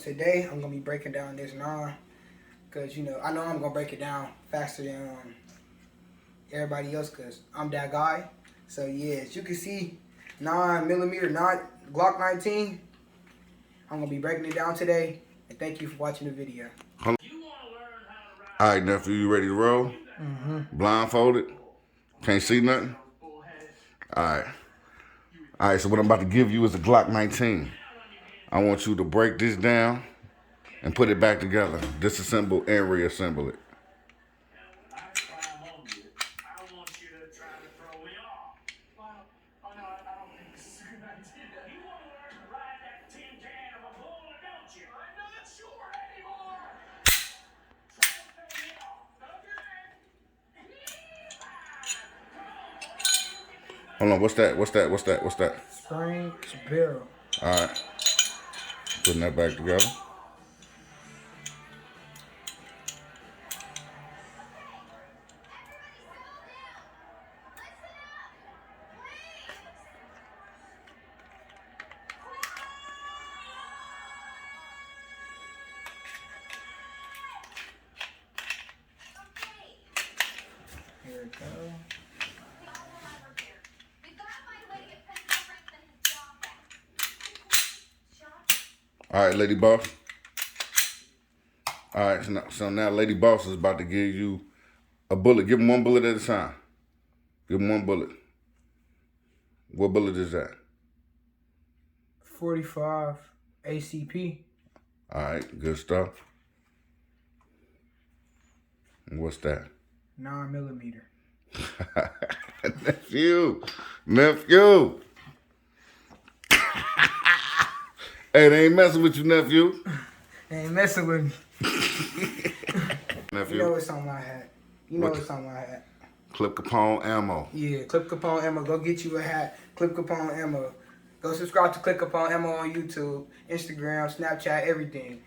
today I'm gonna be breaking down this 9, cause you know I know I'm gonna break it down faster than everybody else, cause I'm that guy. So yeah, as you can see, 9mm, Glock 19. I'm gonna be breaking it down today, and thank you for watching the video. All right, nephew, you ready to roll? Blindfolded? Can't see nothing? All right. All right, so what I'm about to give you is a Glock 19. I want you to break this down and put it back together. Disassemble and reassemble it. Hold on, what's that? Spring barrel. All right. Putting that back together. Here we go. All right, Lady Boss. All right, so now Lady Boss is about to give you a bullet. Give him one bullet at a time. Give him one bullet. What bullet is that? 45 ACP. All right, good stuff. And what's that? 9mm. Nephew. Hey, they ain't messing with you, nephew. They ain't messing with me. Nephew. You know it's on my hat. It's on my hat. Clip Capone ammo. Yeah, Clip Capone ammo. Go get you a hat. Clip Capone ammo. Go subscribe to Clip Capone ammo on YouTube, Instagram, Snapchat, everything.